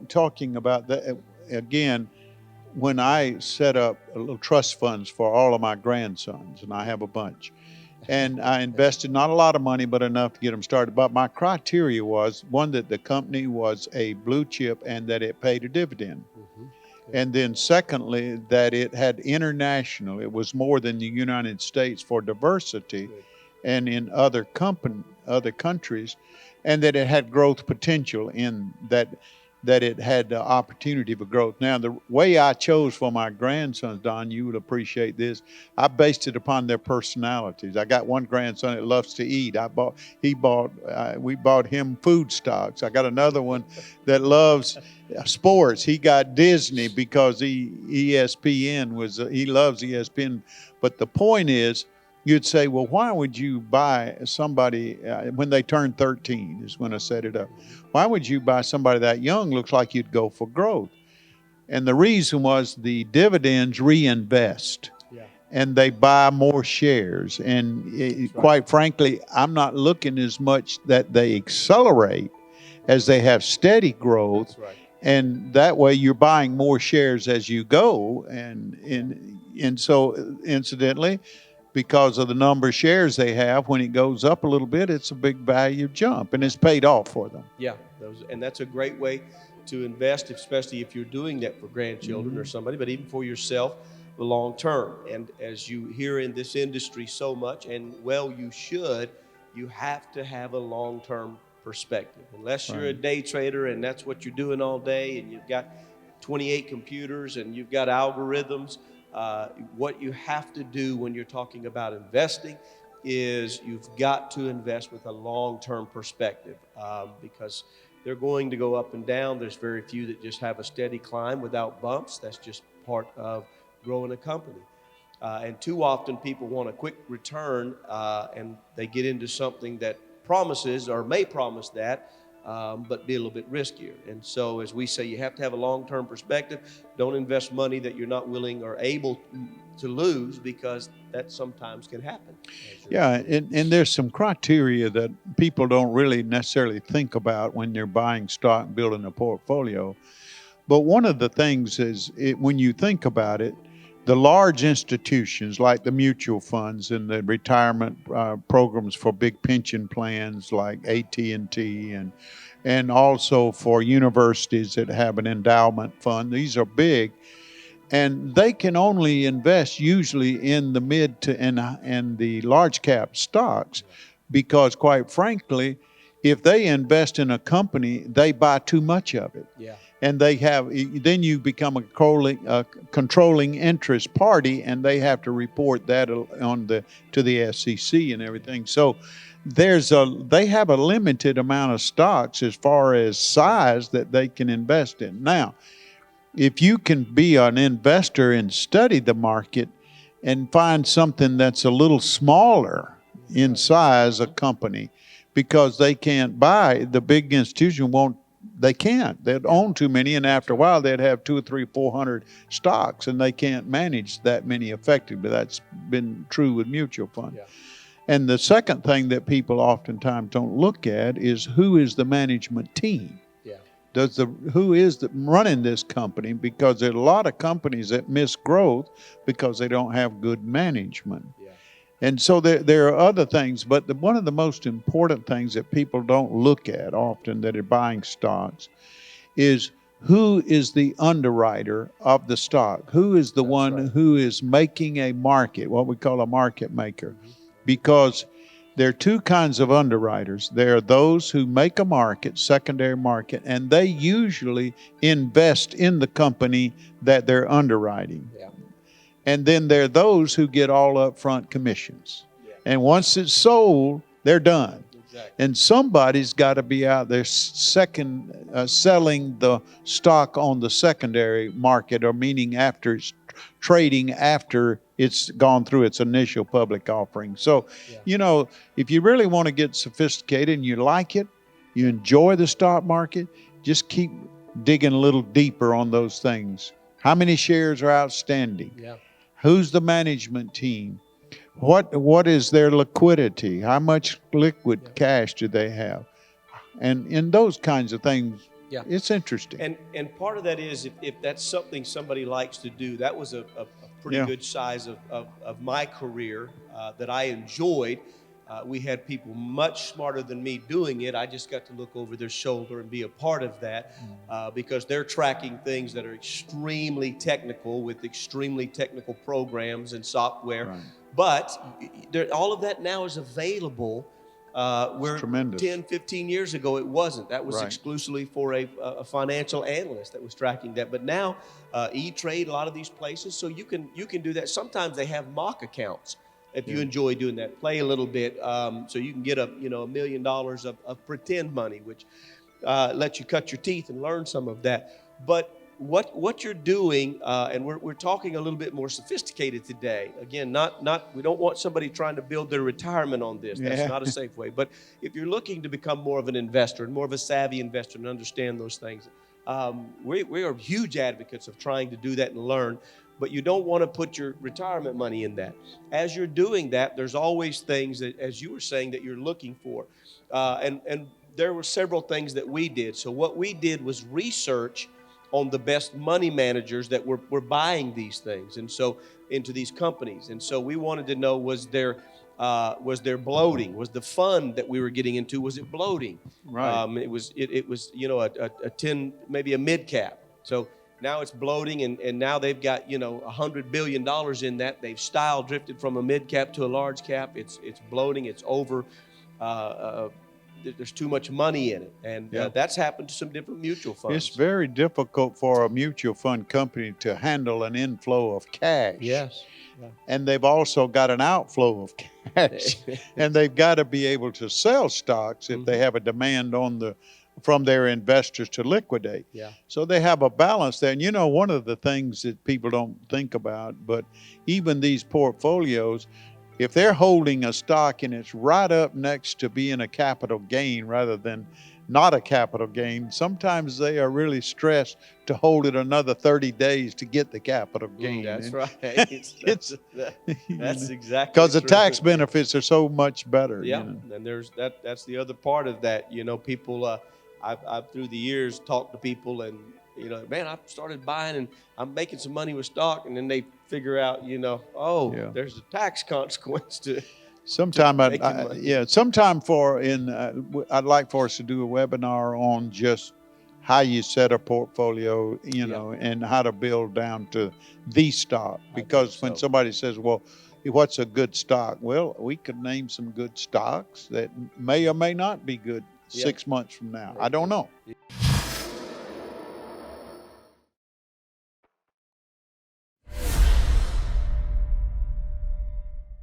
talking about that again, when I set up a little trust funds for all of my grandsons, and I have a bunch, and I invested not a lot of money, but enough to get them started. But my criteria was one, that the company was a blue chip and that it paid a dividend. Mm-hmm. And then, secondly, that it had international, it was more than the United States for diversity Good. and in other countries, and that it had growth potential in that it had the opportunity for growth. Now, the way I chose for my grandsons, Don, you would appreciate this. I based it upon their personalities. I got one grandson that loves to eat. We bought him food stocks. I got another one that loves sports. He got Disney because ESPN he loves ESPN. But the point is, you'd say, well, why would you buy somebody when they turn 13 is when I set it up. Why would you buy somebody that young? Looks like you'd go for growth. And the reason was the dividends reinvest. Yeah. And they buy more shares. And Right. quite frankly, I'm not looking as much that they accelerate as they have steady growth. That's right. And that way you're buying more shares as you go. And so incidentally, because of the number of shares they have, when it goes up a little bit, it's a big value jump, and it's paid off for them. Yeah, and that's a great way to invest, especially if you're doing that for grandchildren or somebody, but even for yourself, the long term. And as you hear in this industry so much, and well, you should, you have to have a long term perspective. Unless you're a Right. day trader and that's what you're doing all day, and you've got 28 computers and you've got algorithms. What you have to do when you're talking about investing is you've got to invest with a long-term perspective, because they're going to go up and down. There's very few that just have a steady climb without bumps. That's just part of growing a company. And too often people want a quick return, and they get into something that promises or may promise that, but be a little bit riskier. And so, as we say, you have to have a long-term perspective. Don't invest money that you're not willing or able to lose, because that sometimes can happen. Yeah, and there's some criteria that people don't really necessarily think about when they're buying stock, building a portfolio. But one of the things is, when you think about it, the large institutions like the mutual funds and the retirement programs for big pension plans like AT&T, and also for universities that have an endowment fund, these are big, and they can only invest usually in the mid to and the large cap stocks, because quite frankly, if they invest in a company, they buy too much of it. Yeah. And then you become a controlling interest party, and they have to report that to the SEC and everything. So they have a limited amount of stocks as far as size that they can invest in. Now, if you can be an investor and study the market and find something that's a little smaller in size, a company, because they can't buy, the big institution won't, they can't. They'd own too many, and after a while, they'd have 200 or 300, 400 stocks, and they can't manage that many effectively. That's been true with mutual funds. Yeah. And the second thing that people oftentimes don't look at is, who is the management team? Yeah. Who is running this company? Because there are a lot of companies that miss growth because they don't have good management. Yeah. And so there are other things, but one of the most important things that people don't look at often that are buying stocks is, who is the underwriter of the stock? Who is the That's one right. who is making a market, what we call a market maker? Mhm. Because there are two kinds of underwriters. There are those who make a market, secondary market, and they usually invest in the company that they're underwriting. Yeah. And then there are those who get all upfront commissions. Yeah. And once it's sold, they're done. Exactly. And somebody's got to be out there selling the stock on the secondary market, or meaning after it's trading, after it's gone through its initial public offering. So, Yeah. if you really want to get sophisticated and you like it, you enjoy the stock market, just keep digging a little deeper on those things. How many shares are outstanding? Yeah. Who's the management team? What is their liquidity? How much liquid cash do they have? And in those kinds of things, Yeah. It's interesting. And part of that is if that's something somebody likes to do, that was a pretty Yeah. good size of my career that I enjoyed. We had people much smarter than me doing it. I just got to look over their shoulder and be a part of that because they're tracking things that are extremely technical with extremely technical programs and software. Right. But all of that now is available It's where tremendous. 10, 15 years ago it wasn't. That was Right. exclusively for a financial analyst that was tracking that. But now E-Trade, a lot of these places, so you can do that. Sometimes they have mock accounts if you Yeah. enjoy doing that. Play a little bit, so you can get $1 million of pretend money, which lets you cut your teeth and learn some of that. But what you're doing, and we're talking a little bit more sophisticated today. Again, not we don't want somebody trying to build their retirement on this. That's Yeah. not a safe way. But if you're looking to become more of an investor and more of a savvy investor and understand those things, we are huge advocates of trying to do that and learn. But you don't want to put your retirement money in that. As you're doing that, there's always things that, as you were saying, that you're looking for, and there were several things that we did. So what we did was research on the best money managers that were buying these things, and so into these companies. And so we wanted to know, was there bloating? Was the fund that we were getting into, was it bloating? Right. It was a 10, maybe a mid cap. So now it's bloating, and now they've got $100 billion in that. They've style drifted from a mid cap to a large cap. It's bloating. It's over. There's too much money in it, and Yeah. that's happened to some different mutual funds. It's very difficult for a mutual fund company to handle an inflow of cash. Yes. And they've also got an outflow of cash. And they've got to be able to sell stocks if they have a demand from their investors to liquidate. Yeah. So they have a balance there. And one of the things that people don't think about, but even these portfolios, if they're holding a stock and it's right up next to being a capital gain rather than not a capital gain, sometimes they are really stressed to hold it another 30 days to get the capital gain. That's right. It's that's exactly because the true. tax benefits are so much better. Yeah, and there's that's the other part of that. People, I've through the years talked to people, and man, I've started buying and I'm making some money with stock, and then they figure out, Yeah. there's a tax consequence to Sometime making money. sometime I'd like for us to do a webinar on just how you set a portfolio, and how to build down to the stock. Because when so. somebody says, well, what's a good stock? Well, we could name some good stocks that may or may not be good 6 months from now. I don't know.